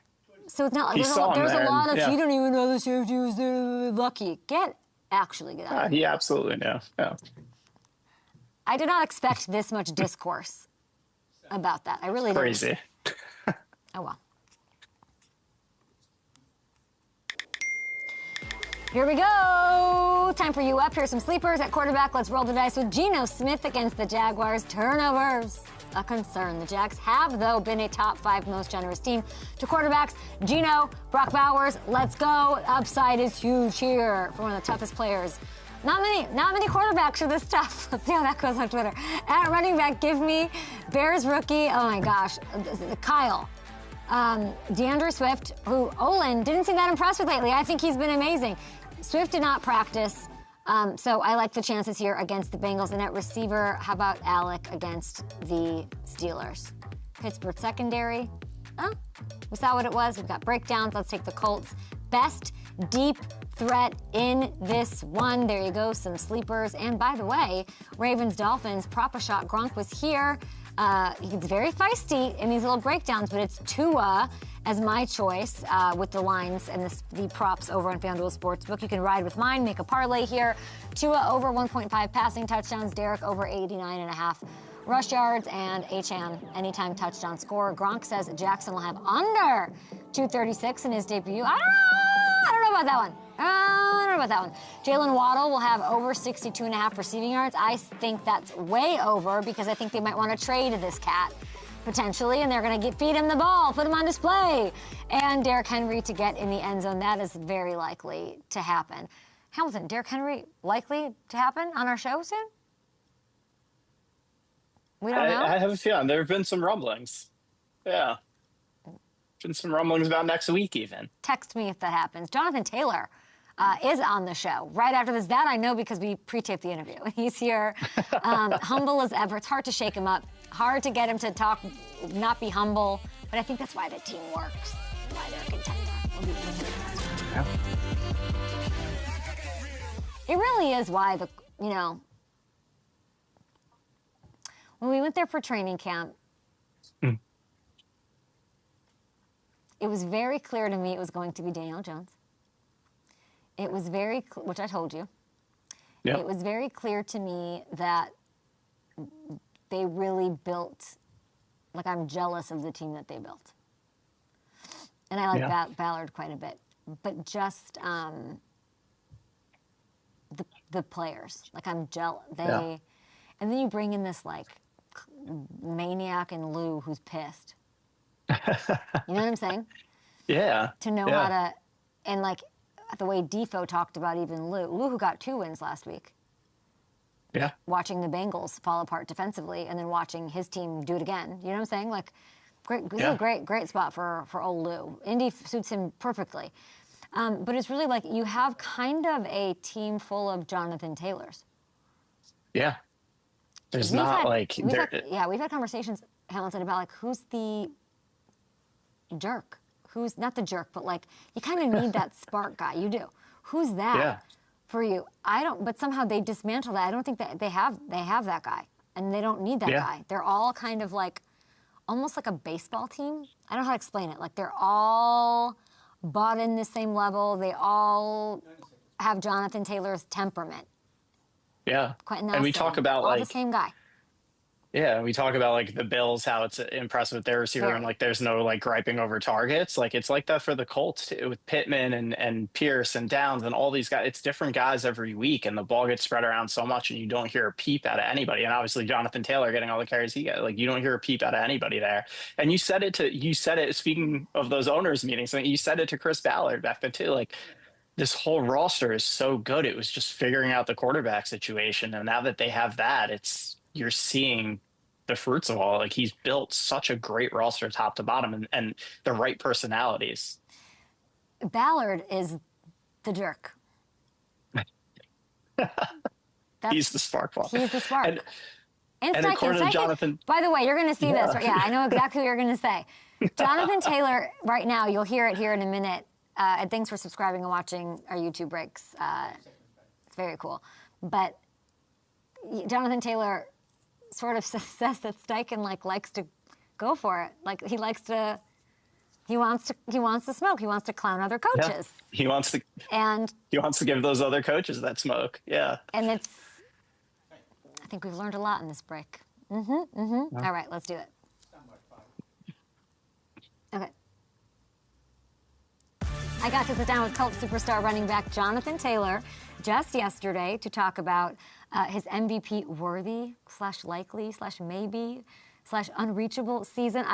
So it's not like there's a lot of, you don't even know the safety was there, lucky. Get out. He absolutely knew. Yeah. I did not expect this much discourse about that. I really didn't. Crazy. Oh, well. Here we go. Time for you up. Here's some sleepers at quarterback. Let's roll the dice with Geno Smith against the Jaguars. Turnovers, a concern. The Jags have, though, been a top 5 most generous team to quarterbacks. Geno, Brock Bowers, let's go. Upside is huge here for one of the toughest players. Not many quarterbacks are this tough. Let's see how that goes on Twitter. At running back, give me Bears rookie. Oh my gosh, Kyle. DeAndre Swift, who Olin didn't seem that impressed with lately. I think he's been amazing. Swift did not practice, so I like the chances here against the Bengals. And at receiver, how about Alec against the Steelers? Pittsburgh secondary. We saw what it was. We've got breakdowns. Let's take the Colts. Best deep threat in this one. There you go, some sleepers. And by the way, Ravens, Dolphins, prop a shot. Gronk was here. He's very feisty in these little breakdowns, but it's Tua as my choice with the lines and the props over on FanDuel Sportsbook. You can ride with mine, make a parlay here. Tua over 1.5 passing touchdowns, Derek over 89.5 rush yards, and Achane anytime touchdown score. Gronk says Jackson will have under 236 in his debut. I don't know about that one. I don't know about that one. Jalen Waddle will have over 62.5 receiving yards. I think that's way over because I think they might want to trade this cat potentially, and they're going to feed him the ball, put him on display. And Derrick Henry to get in the end zone. That is very likely to happen. Hamilton, Derrick Henry likely to happen on our show soon? We don't know? I have a feeling. There have been some rumblings. Yeah. Been some rumblings about next week even. Text me if that happens. Jonathan Taylor is on the show right after this. That I know because we pre-taped the interview. He's here, humble as ever. It's hard to shake him up. hard to get him to talk, not be humble. But I think that's why the team works, why they're a contender. Yeah. It really is why when we went there for training camp, it was very clear to me it was going to be Daniel Jones. It was which I told you. Yep. It was very clear to me that they really built, like I'm jealous of the team that they built. And I like Ballard quite a bit. But just the players, like I'm jealous. And then you bring in this like maniac in Lou who's pissed. You know what I'm saying? Yeah. To know how to, and like the way Defo talked about even Lou who got 2 wins last week. Yeah. Watching the Bengals fall apart defensively and then watching his team do it again. You know what I'm saying? Like, this is a great spot for old Lou. Indy suits him perfectly. But it's really like you have kind of a team full of Jonathan Taylors. Yeah. There's we've had conversations, Hamilton, about like who's the jerk? Who's not the jerk, but like you kind of need that spark guy. You do. Who's that for you? I don't. But somehow they dismantle that. I don't think that they have that guy, and they don't need that guy. They're all kind of like almost like a baseball team. I don't know how to explain it. Like they're all bought in the same level. They all have Jonathan Taylor's temperament. Yeah. Quentin And we Nelson, talk about all like the same guy. Yeah, we talk about like the Bills, how it's impressive with their receiver, and like there's no like griping over targets. Like it's like that for the Colts too, with Pittman and Pierce and Downs and all these guys. It's different guys every week, and the ball gets spread around so much, and you don't hear a peep out of anybody. And obviously Jonathan Taylor getting all the carries he got, like you don't hear a peep out of anybody there. And you said it. Speaking of those owners meetings, you said it to Chris Ballard back then too. Like this whole roster is so good. It was just figuring out the quarterback situation, and now that they have that, you're seeing the fruits of all. Like he's built such a great roster top to bottom, and the right personalities. Ballard is the jerk. He's the spark plug. He's the spark. And according to Jonathan, by the way, you're going to see this. Right? Yeah, I know exactly what you're going to say. Jonathan Taylor, right now, you'll hear it here in a minute. And thanks for subscribing and watching our YouTube breaks. It's very cool. But Jonathan Taylor sort of says that Steichen likes to go for it. Like he wants to smoke. He wants to clown other coaches. Yeah. He wants to give those other coaches that smoke. Yeah. And I think we've learned a lot in this break. All right, let's do it. Okay. I got to sit down with Colts superstar running back Jonathan Taylor just yesterday to talk about his MVP worthy / likely / maybe / unreachable season.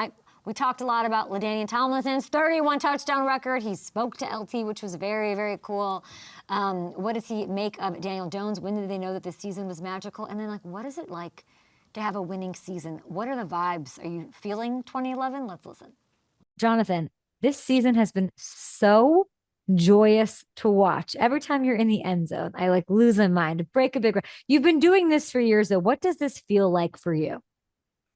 We talked a lot about LaDainian Tomlinson's 31 touchdown record. He spoke to LT, which was very, very cool. What does he make of Daniel Jones? When did they know that this season was magical? And then what is it like to have a winning season? What are the vibes? Are you feeling 2011? Let's listen. Jonathan, this season has been so joyous to watch. Every time you're in the end zone, I lose my mind, break a big record. You've been doing this for years, though. What does this feel like for you?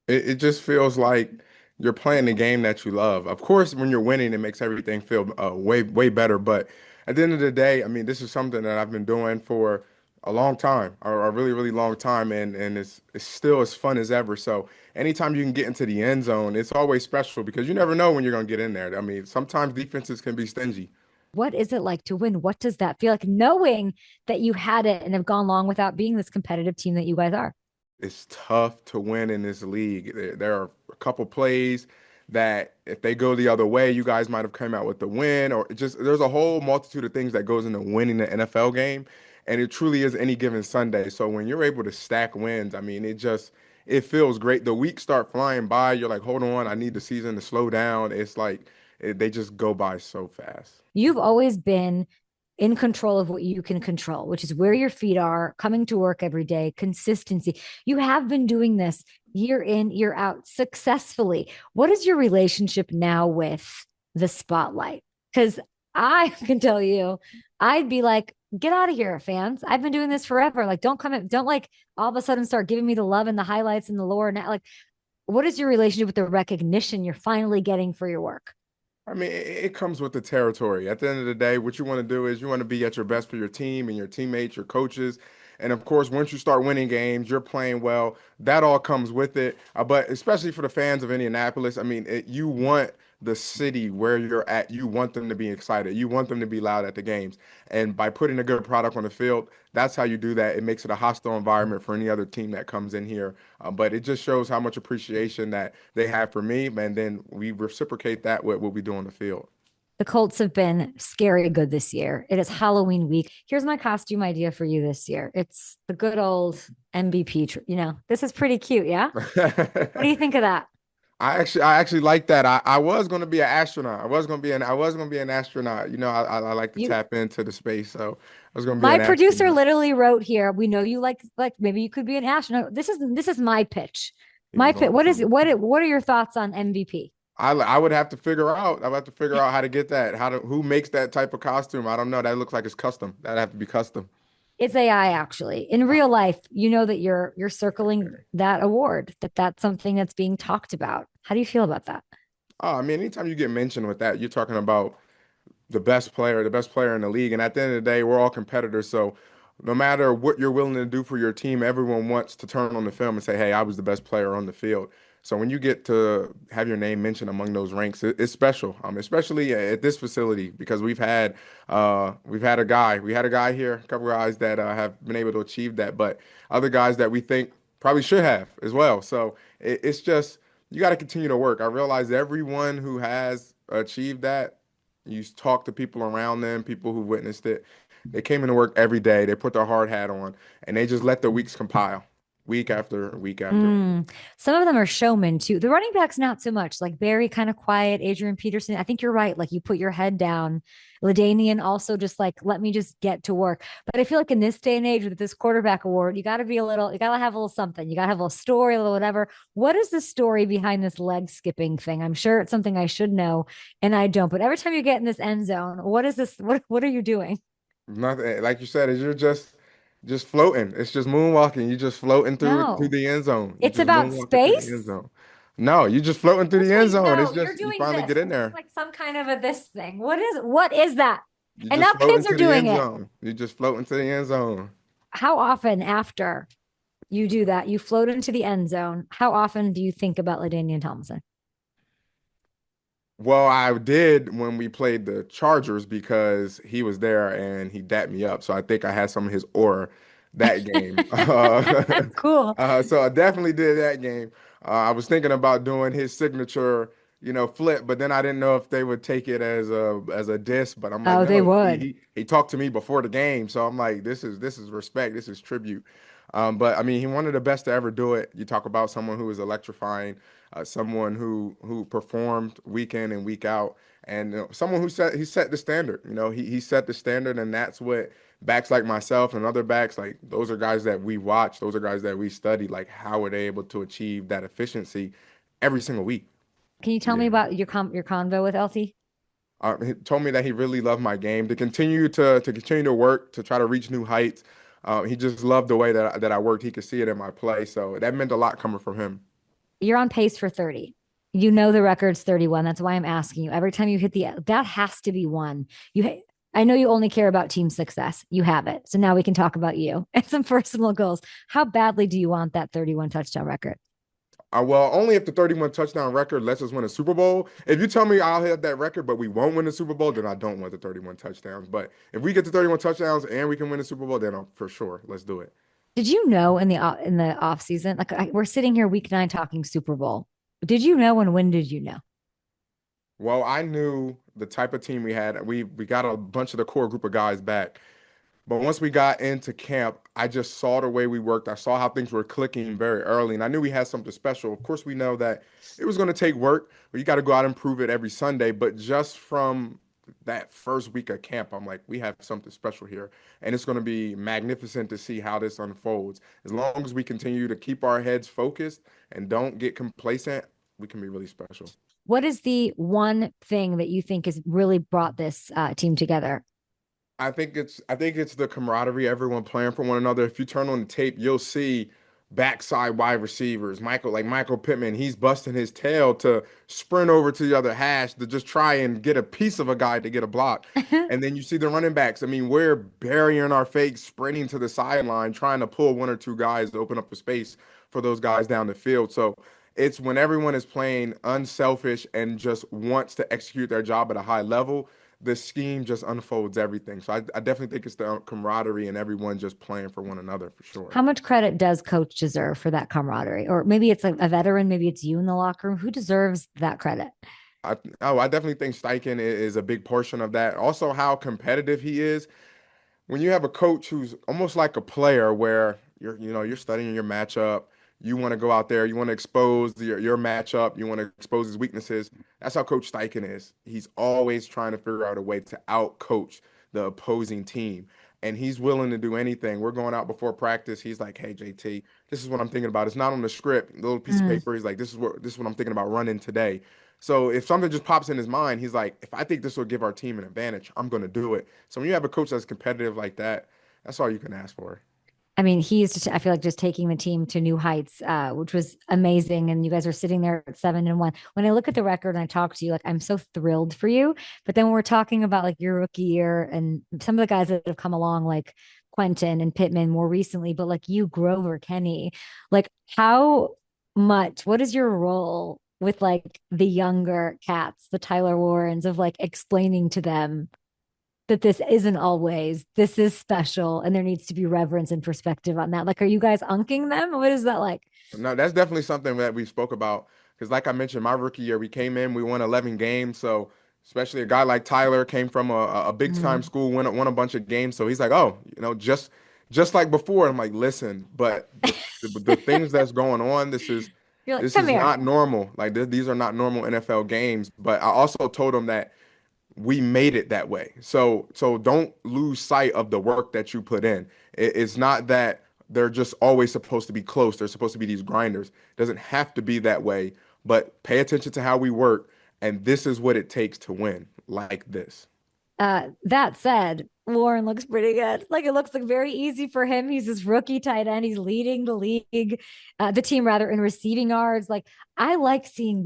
It just feels like you're playing the game that you love. Of course, when you're winning, it makes everything feel way better. But at the end of the day, I mean, this is something that I've been doing for a long time, or a really, really long time, and it's still as fun as ever. So anytime you can get into the end zone, it's always special because you never know when you're going to get in there. I mean, sometimes defenses can be stingy. What is it like to win? What does that feel like, knowing that you had it and have gone long without being this competitive team that you guys are? It's tough to win in this league. There are a couple plays that if they go the other way, you guys might have come out with the win, or there's a whole multitude of things that goes into winning the NFL game. And it truly is any given Sunday. So when you're able to stack wins, I mean, it feels great. The weeks start flying by. You're like, hold on, I need the season to slow down. It's like they just go by so fast. You've always been in control of what you can control, which is where your feet are, coming to work every day, consistency. You have been doing this year in, year out successfully. What is your relationship now with the spotlight? Because I can tell you, I'd be like, get out of here, fans. I've been doing this forever. Don't come in, don't all of a sudden start giving me the love and the highlights and the lore. Now, what is your relationship with the recognition you're finally getting for your work? I mean, it comes with the territory. At the end of the day, what you want to do is you want to be at your best for your team and your teammates, your coaches. And of course, once you start winning games, you're playing well. That all comes with it. But especially for the fans of Indianapolis, I mean, you want the city where you're at, you want them to be excited. You want them to be loud at the games. And by putting a good product on the field, that's how you do that. It makes it a hostile environment for any other team that comes in here. But it just shows how much appreciation that they have for me. And then we reciprocate that with what we do on the field. The Colts have been scary good this year. It is Halloween week. Here's my costume idea for you this year. It's the good old MVP. This is pretty cute. Yeah. What do you think of that? I actually like that. I was going to be an astronaut. I was going to be an astronaut. I like to tap into the space. So I was going to be my an producer astronaut. literally wrote here. We know you like maybe you could be an astronaut. This is my pitch. My pitch. What are your thoughts on MVP? I would have to figure out. I would have to figure out how to get that. Who makes that type of costume? I don't know. That looks like it's custom. That'd have to be custom. It's AI actually. In real life, you know that you're circling that award, that's something that's being talked about. How do you feel about that? Oh, I mean, anytime you get mentioned with that, you're talking about the best player in the league. And at the end of the day, we're all competitors. So no matter what you're willing to do for your team, everyone wants to turn on the film and say, hey, I was the best player on the field. So when you get to have your name mentioned among those ranks, it's special, especially at this facility, because we had a guy here, a couple guys that have been able to achieve that, but other guys that we think probably should have as well. So it's just, you got to continue to work. I realize everyone who has achieved that, you talk to people around them, people who witnessed it. They came into work every day. They put their hard hat on, and they just let the weeks compile. Week after week after. Some of them are showmen too. The running backs, not so much. Like Barry, kind of quiet. Adrian Peterson, I think you're right. Like you put your head down. LaDainian also just like, let me just get to work. But I feel like in this day and age with this quarterback award, you got to have a little something. You got to have a little story, a little whatever. What is the story behind this leg skipping thing? I'm sure it's something I should know and I don't. But every time you get in this end zone, what is this? What are you doing? Nothing. Like you said, is you're just floating. It's just moonwalking. You just floating through the end zone. It's about space. No, you just floating through the end zone. It's just you finally get in there. Like some kind of this thing. What is that? And now kids are doing it. You just floating to the end zone. How often after you do that, you float into the end zone? How often do you think about LaDainian Tomlinson? Well, I did when we played the Chargers because he was there and he dapped me up. So I think I had some of his aura that game. Cool. So I definitely did that game. I was thinking about doing his signature, flip, but then I didn't know if they would take it as a diss. But I'm like, no, they would. He talked to me before the game, so I'm like, this is respect, this is tribute. But I mean, he one of the best to ever do it. You talk about someone who is electrifying, someone who performed week in and week out, and someone who set the standard. He set the standard, and that's what backs like myself and other backs, like those are guys that we watch, those are guys that we study, like how are they able to achieve that efficiency every single week. Can you tell me about your convo with LT? He told me that he really loved my game, to continue to work, to try to reach new heights. He just loved the way that I worked. He could see it in my play. So that meant a lot coming from him. You're on pace for 30. You know the record's 31. That's why I'm asking you. Every time you hit that has to be one. I know you only care about team success. You have it. So now we can talk about you and some personal goals. How badly do you want that 31 touchdown record? Well, only if the 31 touchdown record lets us win a Super Bowl. If you tell me I'll hit that record, but we won't win the Super Bowl, then I don't want the 31 touchdowns. But if we get the 31 touchdowns and we can win the Super Bowl, then for sure, let's do it. Did you know in the off season, we're sitting here week 9 talking Super Bowl? Did you know, and when did you know? Well, I knew the type of team we had. We got a bunch of the core group of guys back. But once we got into camp, I just saw the way we worked. I saw how things were clicking very early, and I knew we had something special. Of course, we know that it was going to take work, but you got to go out and prove it every Sunday. But just from that first week of camp, I'm like, we have something special here, and it's going to be magnificent to see how this unfolds. As long as we continue to keep our heads focused and don't get complacent, we can be really special. What is the one thing that you think has really brought this team together? I think it's the camaraderie, everyone playing for one another. If you turn on the tape, you'll see backside wide receivers. Michael Pittman, he's busting his tail to sprint over to the other hash to just try and get a piece of a guy to get a block. And then you see the running backs. I mean, we're burying our fakes, sprinting to the sideline, trying to pull one or two guys to open up a space for those guys down the field. So it's when everyone is playing unselfish and just wants to execute their job at a high level, the scheme just unfolds everything. So I definitely think it's the camaraderie and everyone just playing for one another for sure. How much credit does coach deserve for that camaraderie? Or maybe it's like a veteran, maybe it's you in the locker room. Who deserves that credit? I definitely think Steichen is a big portion of that. Also, how competitive he is. When you have a coach who's almost like a player where you're studying your matchup, you want to go out there, you want to expose your matchup, you want to expose his weaknesses. That's how Coach Steichen is. He's always trying to figure out a way to out-coach the opposing team. And he's willing to do anything. We're going out before practice. He's like, hey, JT, this is what I'm thinking about. It's not on the script, a little piece of paper. He's like, this is what I'm thinking about running today. So if something just pops in his mind, he's like, if I think this will give our team an advantage, I'm going to do it. So when you have a coach that's competitive like that, that's all you can ask for. I mean, I feel like just taking the team to new heights, which was amazing. And you guys are sitting there at 7-1. When I look at the record and I talk to you, like, I'm so thrilled for you. But then when we're talking about like your rookie year and some of the guys that have come along, like Quentin and Pittman more recently, but like you, Grover, Kenny, like what is your role with like the younger cats, the Tyler Warrens, of like explaining to them that this is special and there needs to be reverence and perspective on that? Like, are you guys unking them? What is that like? No, that's definitely something that we spoke about. Because like I mentioned, my rookie year, we came in, we won 11 games. So especially a guy like Tyler came from a big time school, won a bunch of games. So he's like, oh, just like before. I'm like, listen, but the things that's going on, this is not normal. Like these are not normal NFL games. But I also told him that we made it that way. So don't lose sight of the work that you put in. It's not that they're just always supposed to be close. They're supposed to be these grinders. It doesn't have to be that way, but pay attention to how we work. And this is what it takes to win like this. That said, Warren looks pretty good. Like, it looks like very easy for him. He's this rookie tight end. He's leading the league, the team rather, in receiving yards. Like, I like seeing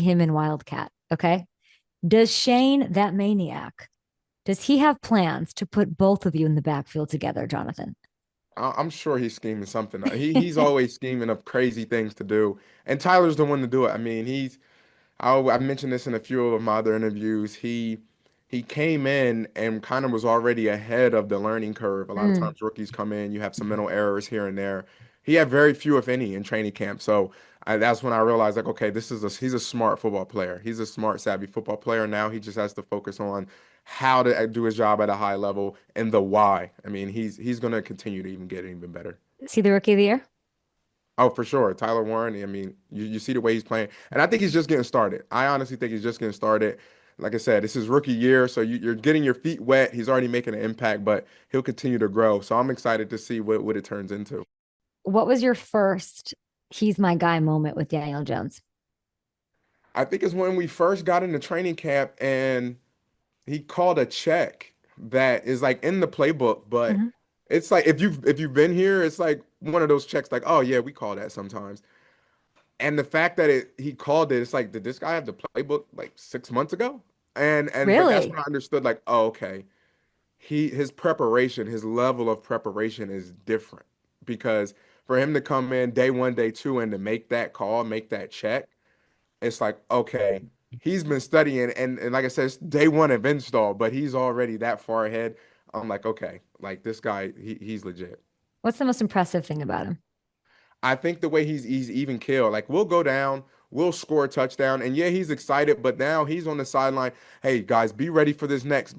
him in Wildcat. Okay. Does Shane, that maniac, does he have plans to put both of you in the backfield together, Jonathan? I'm sure he's scheming something. He's always scheming up crazy things to do. And Tyler's the one to do it. I mean, I mentioned this in a few of my other interviews. He came in and kind of was already ahead of the learning curve. A lot of times rookies come in, you have some mental errors here and there. He had very few, if any, in training camp. So that's when I realized, like, okay, he's a smart football player. He's a smart, savvy football player. Now he just has to focus on how to do his job at a high level and the why. I mean, he's going to continue to get even better. Is he the rookie of the year? Oh, for sure. Tyler Warren, I mean, you see the way he's playing. And I think he's just getting started. I honestly think he's just getting started. Like I said, this is rookie year, so you're getting your feet wet. He's already making an impact, but he'll continue to grow. So I'm excited to see what it turns into. What was your first he's my guy moment with Daniel Jones? I think it's when we first got into training camp and he called a check that is like in the playbook, but it's like if you've been here, it's like one of those checks like, oh yeah, we call that sometimes. And the fact that he called it, it's like, did this guy have the playbook like 6 months ago? And really? But that's when I understood, like, oh, okay. His preparation, his level of preparation is different, because for him to come in day one, day two, and to make that call, make that check, it's like, okay, he's been studying, and like I said, it's day one of install, but he's already that far ahead. I'm like, okay, like this guy, he's legit. What's the most impressive thing about him? I think the way he's even killed. Like, we'll go down, we'll score a touchdown, and yeah, he's excited, but now he's on the sideline. Hey guys, be ready for this next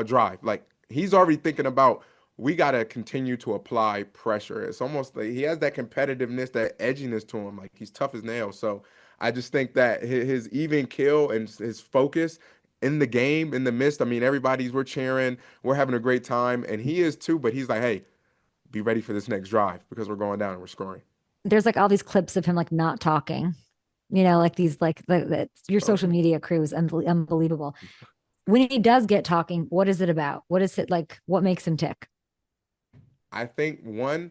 drive. Like, he's already thinking about, we got to continue to apply pressure. It's almost like he has that competitiveness, that edginess to him. Like, he's tough as nails. So I just think that his even kill and his focus in the game, in the midst, I mean, we're cheering, we're having a great time, and he is too, but he's like, hey, be ready for this next drive because we're going down and we're scoring. There's like all these clips of him like not talking, like these, like your social media crew is unbelievable. When he does get talking, what is it about? What is it like? What makes him tick? I think one,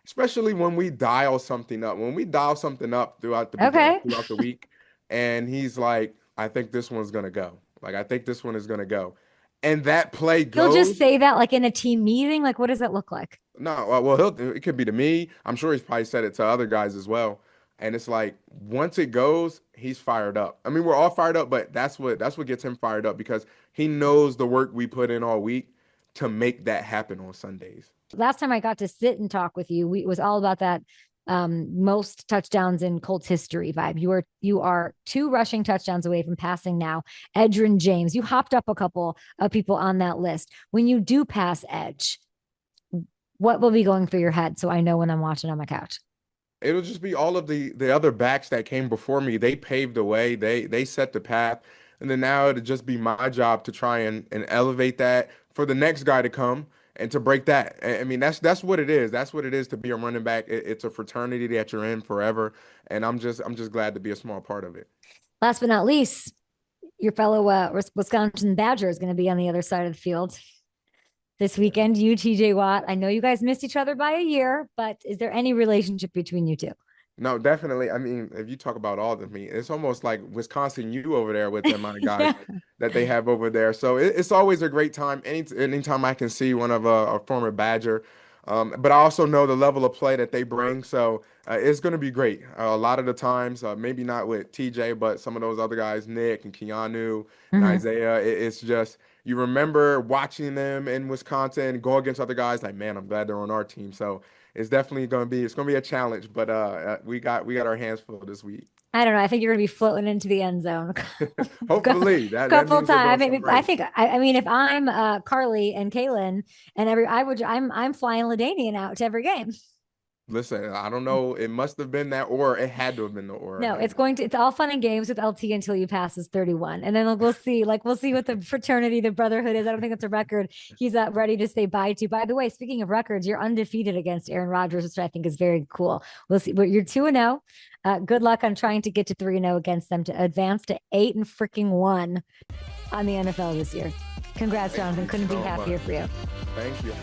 especially when we dial something up. When we dial something up throughout the week, and he's like, I think this one's gonna go. Like, I think this one is gonna go. And that play goes. He'll just say that like in a team meeting? Like, what does it look like? No, well, it could be to me. I'm sure he's probably said it to other guys as well. And it's like once it goes, he's fired up. I mean, we're all fired up, but that's what gets him fired up because he knows the work we put in all week to make that happen on Sundays. Last time I got to sit and talk with you, it was all about that most touchdowns in Colts history vibe. You are 2 rushing touchdowns away from passing now Edgerrin James. You hopped up a couple of people on that list. When you do pass Edge, what will be going through your head so I know when I'm watching on my couch? It'll just be all of the other backs that came before me. They paved the way. They set the path. And then now it'll just be my job to try and elevate that for the next guy to come and to break that. I mean, that's what it is. That's what it is to be a running back. It's a fraternity that you're in forever. And I'm just glad to be a small part of it. Last but not least, your fellow Wisconsin Badger is going to be on the other side of the field this weekend. You, TJ Watt, I know you guys missed each other by a year, but is there any relationship between you two? No, definitely. I mean, if you talk about all of me, it's almost like Wisconsin U over there with the amount of guys that they have over there. So it's always a great time. Anytime I can see one of a former Badger. But I also know the level of play that they bring. So it's going to be great. A lot of the times, maybe not with TJ, but some of those other guys, Nick and Keanu and Isaiah, it's just, you remember watching them in Wisconsin go against other guys like, man, I'm glad they're on our team. So it's definitely going to be a challenge, but we got our hands full this week. I don't know. I think you're going to be floating into the end zone. Hopefully, couple times. I mean, if I'm Carly and Kaylin and I'm flying LaDainian out to every game. Listen, I don't know. It must have been that, or it had to have been the or. No, it's all fun and games with LT until you pass his 31. And then we'll see what the fraternity, the brotherhood is. I don't think it's a record he's ready to say bye to. By the way, speaking of records, you're undefeated against Aaron Rodgers, which I think is very cool. We'll see. But you're 2-0. Good luck on trying to get to 3-0 against them to advance to 8-1 on the NFL this year. Congrats, Jonathan. Couldn't be happier for you. Thank you.